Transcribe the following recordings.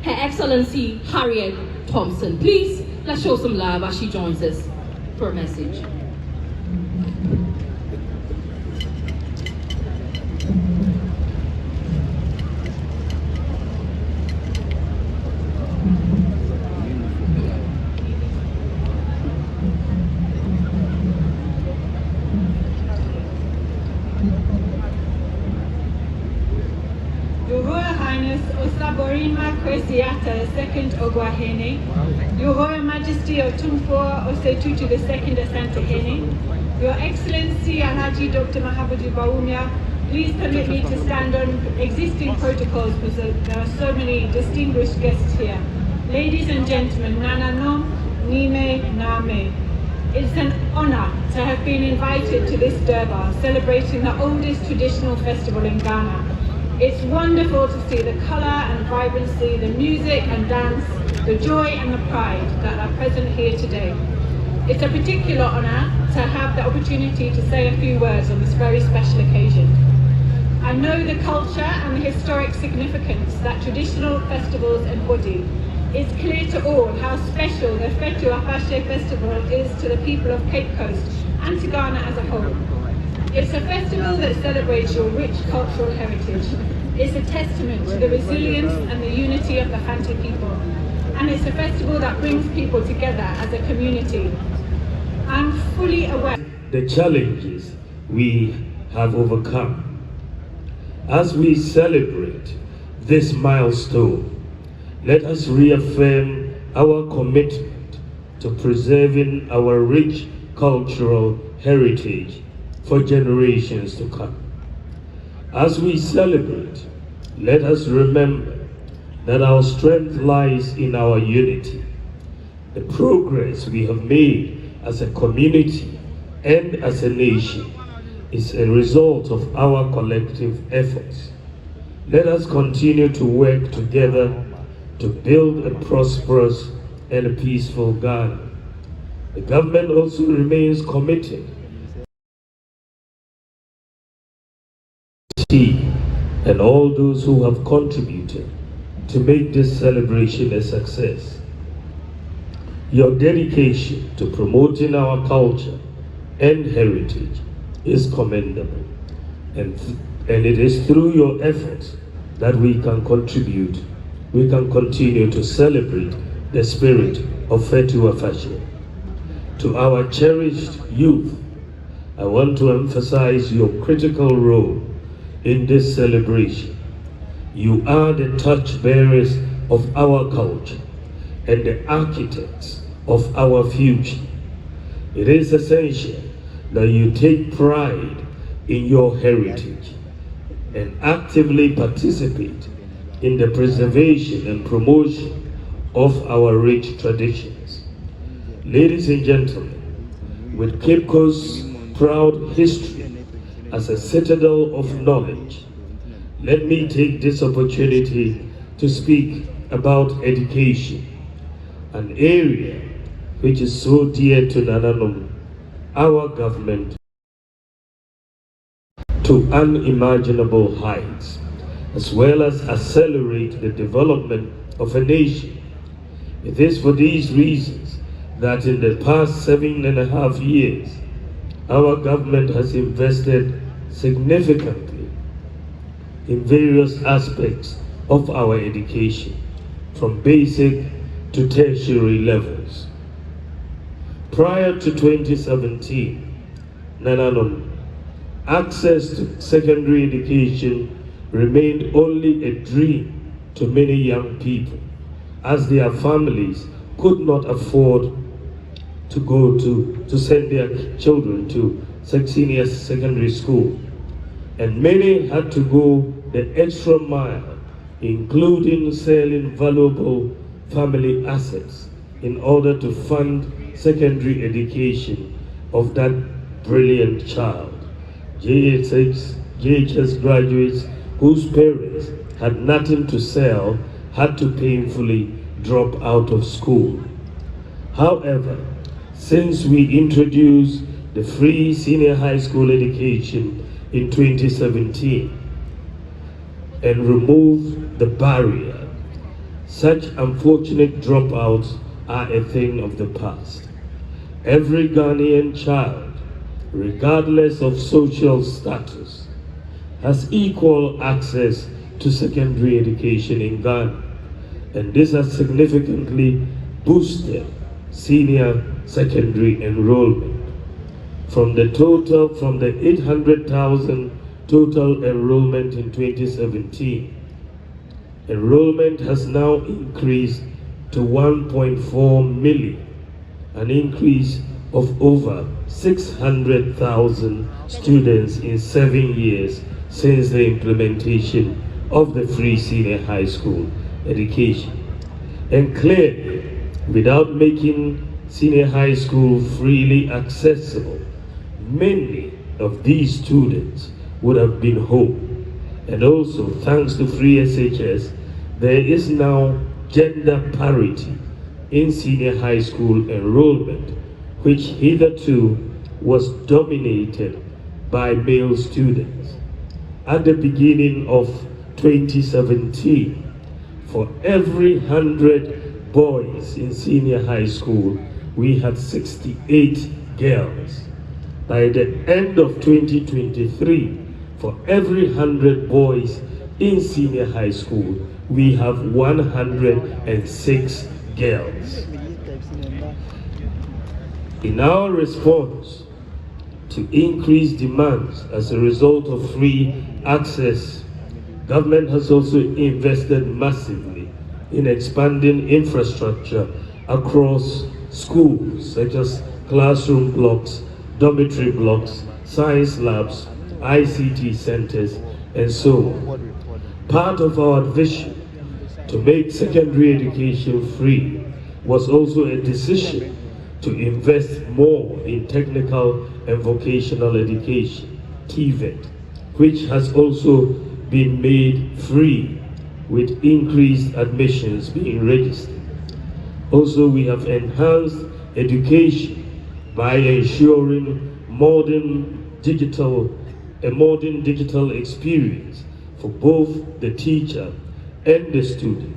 Her Excellency Harriet Thompson. Please, let's show some love as she joins us for a message. Your Royal Highness Osaborima Kwesiata, Second Oguaa, Your Royal Majesty Otumfuo Fetu the Second Asante, Your Excellency Alhaji Dr. Mahamudu Bawumia, please permit me to stand on existing protocols because there are so many distinguished guests here. Ladies and gentlemen, Nana Nom, Nime, Name. It's an honor to have been invited to this Durbar, celebrating the oldest traditional festival in Ghana. It's wonderful to see the colour and vibrancy, the music and dance, the joy and the pride that are present here today. It's a particular honour to have the opportunity to say a few words on this very special occasion. I know the culture and the historic significance that traditional festivals embody. It's clear to all how special the Fetu Afahye festival is to the people of Cape Coast and to Ghana as a whole. It's a festival that celebrates your rich cultural heritage. It's a testament to the resilience and the unity of the Fante people. And it's a festival that brings people together as a community. I'm fully aware the challenges we have overcome. As we celebrate this milestone, let us reaffirm our commitment to preserving our rich cultural heritage for generations to come. As we celebrate, let us remember that our strength lies in our unity. The progress we have made as a community and as a nation is a result of our collective efforts. Let us continue to work together to build a prosperous and a peaceful Ghana. The government also remains committed and all those who have contributed to make this celebration a success. Your dedication to promoting our culture and heritage is commendable, and it is through your efforts that we can continue to celebrate the spirit of Fetu Afahye. To our cherished youth, I want to emphasize your critical role in this celebration. You are the torchbearers of our culture and the architects of our future. It is essential that you take pride in your heritage and actively participate in the preservation and promotion of our rich traditions. Ladies and gentlemen, with Cape Coast's proud history as a citadel of knowledge, let me take this opportunity to speak about education, an area which is so dear to Nananum, our government, to unimaginable heights, as well as accelerate the development of a nation. It is for these reasons that in the past 7.5 years, our government has invested significantly in various aspects of our education, from basic to tertiary levels. Prior to 2017, Nananum, access to secondary education remained only a dream to many young people, as their families could not afford to send their children to senior secondary school. And many had to go the extra mile, including selling valuable family assets in order to fund secondary education of that brilliant child. JHS graduates whose parents had nothing to sell had to painfully drop out of school. However, since we introduced the free senior high school education in 2017 and removed the barrier, Such unfortunate dropouts are a thing of the past. Every Ghanaian child, regardless of social status, has equal access to secondary education in Ghana, and this has significantly boosted senior secondary enrollment. From the 800,000 total enrollment in 2017, enrollment has now increased to 1.4 million, an increase of over 600,000 students in 7 years since the implementation of the free senior high school education. And clearly, without making senior high school freely accessible, many of these students would have been home. And also, thanks to free SHS, there is now gender parity in senior high school enrollment, which hitherto was dominated by male students. At the beginning of 2017, for every 100 boys in senior high school, we had 68 girls. By the end of 2023, for every 100 boys in senior high school, we have 106 girls. In our response to increased demands as a result of free access, government has also invested massively in expanding infrastructure across schools, such as classroom blocks, dormitory blocks, science labs, ICT centers, and so on. Part of our vision to make secondary education free was also a decision to invest more in technical and vocational education, TVET, which has also been made free with increased admissions being registered. Also, we have enhanced education by ensuring a modern digital experience for both the teacher and the student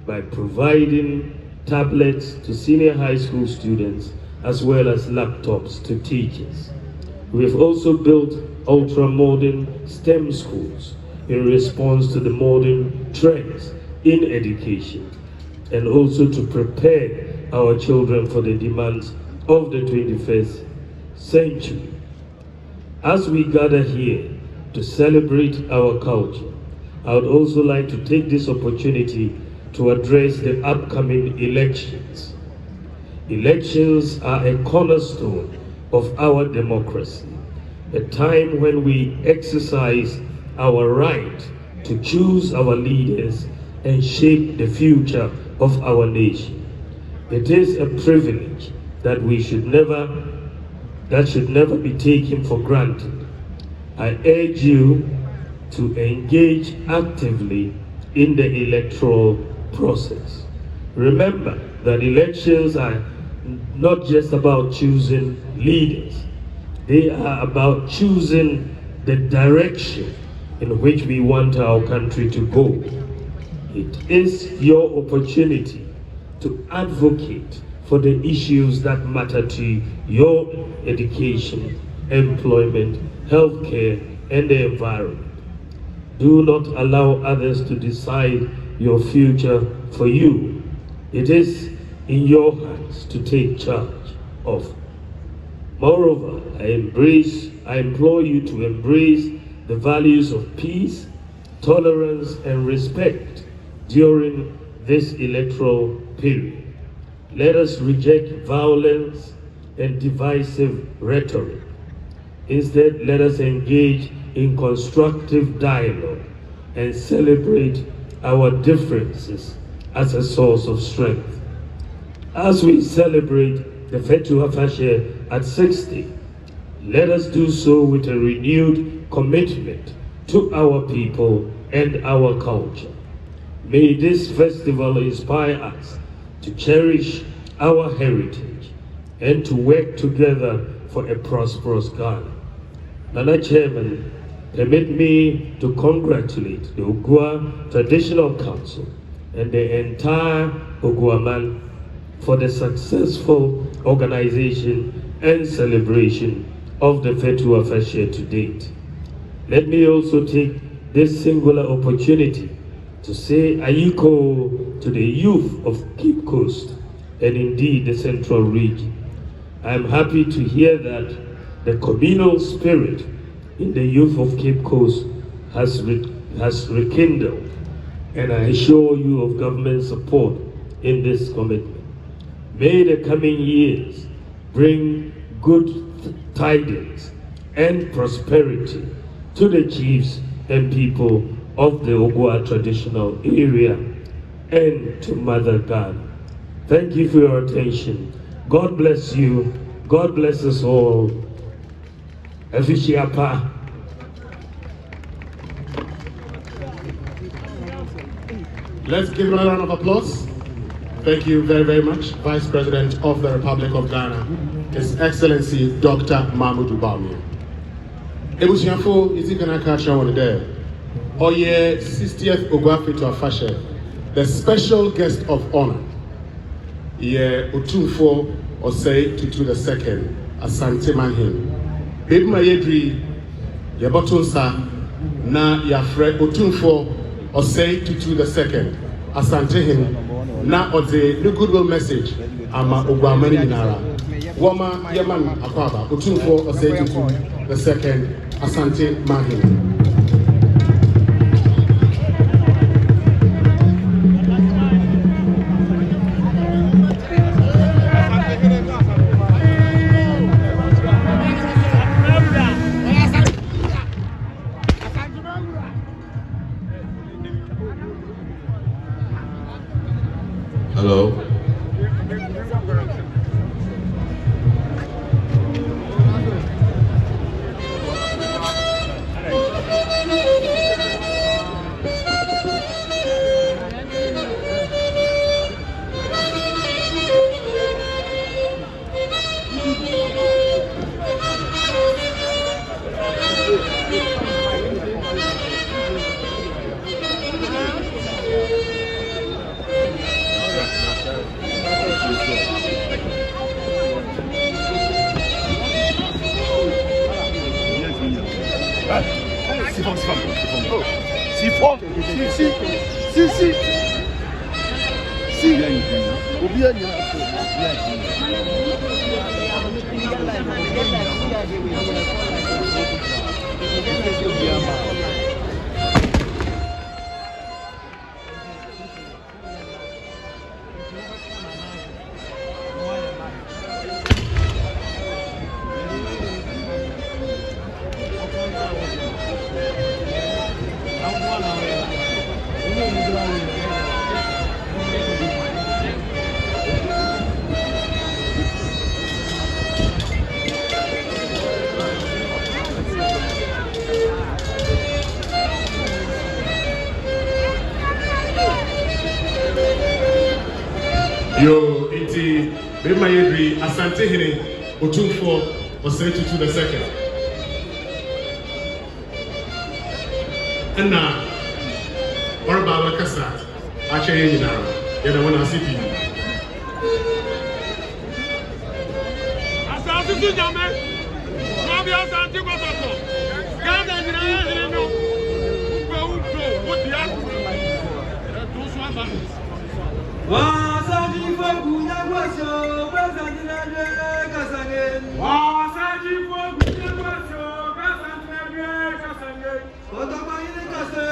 by providing tablets to senior high school students as well as laptops to teachers. We have also built ultra-modern STEM schools in response to the modern trends in education and also to prepare our children for the demands of the 21st century. As we gather here to celebrate our culture, I would also like to take this opportunity to address the upcoming elections. Elections are a cornerstone of our democracy, a time when we exercise our right to choose our leaders and shape the future of our nation. It is a privilege that should never be taken for granted. I urge you to engage actively in the electoral process. Remember that elections are not just about choosing leaders. They are about choosing the direction in which we want our country to go. It is your opportunity to advocate for the issues that matter to your education, employment, healthcare, and the environment. Do not allow others to decide your future for you. It is in your hands to take charge of. Moreover, I implore you to embrace the values of peace, tolerance, and respect during this electoral period. Let us reject violence and divisive rhetoric. Instead, let us engage in constructive dialogue and celebrate our differences as a source of strength. As we celebrate the Fetu Afahye at 60, let us do so with a renewed commitment to our people and our culture. May this festival inspire us to cherish our heritage and to work together for a prosperous Ghana. Nana Chairman, permit me to congratulate the Oguaa Traditional Council and the entire Oguaa for the successful organization and celebration of the Fetu Afahye to date. Let me also take this singular opportunity to say Ayiko to the youth of Cape Coast and indeed the Central Region. I am happy to hear that the communal spirit in the youth of Cape Coast has rekindled, and I assure you of government support in this commitment. May the coming years bring good tidings and prosperity to the chiefs and people of the Oguaa traditional area and to Mother God. Thank you for your attention. God bless you. God bless us all. Afishiapa. Let's give another round of applause. Thank you very, very much, Vice President of the Republic of Ghana, His Excellency Dr. Mahmoud Bawumia. Ebusiafo is going to catch on there. Oye 60th Oguaa Fetu Afahye, the special guest of honor. Ye Otumfo Osei Tutu II, Asante Manhim. Baby Mayedri, Yabotunsa, na Yafre Otumfo Osei Tutu II, Asante him. Na Oze, the goodwill message, Ama Oguaa Minara. Wama Yaman Akwaba, Otumfo Osei Tutu II, Asante Manhim. Hello. Yo, iti, Baby Mayedri, Asante hine, Otumfo Osei Tutu II. Enna, Orba Kasa, Ache Yinara, Yena Wana Sipi. Asante Tujame, Nabi Asante Kosoto, Ganda Jinaya Hino, Ugo, what the other? Those one families. Wasaji fogunya kwaso, Kasantinadwe, Kasangen. Wasaji fogunya kwaso, Kasantinadwe, Kasangen. Otokwayini kase,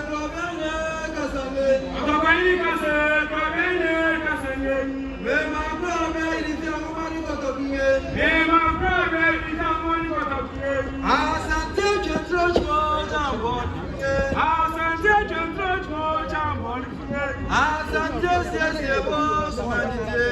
Kwabene, Kasangen. Otokwayini kase, Kwabene, Kasangen. Mema kwabe, Ilitiamani Kotokungen. Mema kwabe, Ilitiamani Kotokungen. Asante Chentrochmo, Jambonungen. Asante Chentrochmo, Jambonungen. Asante Sesiebo, Sumanite.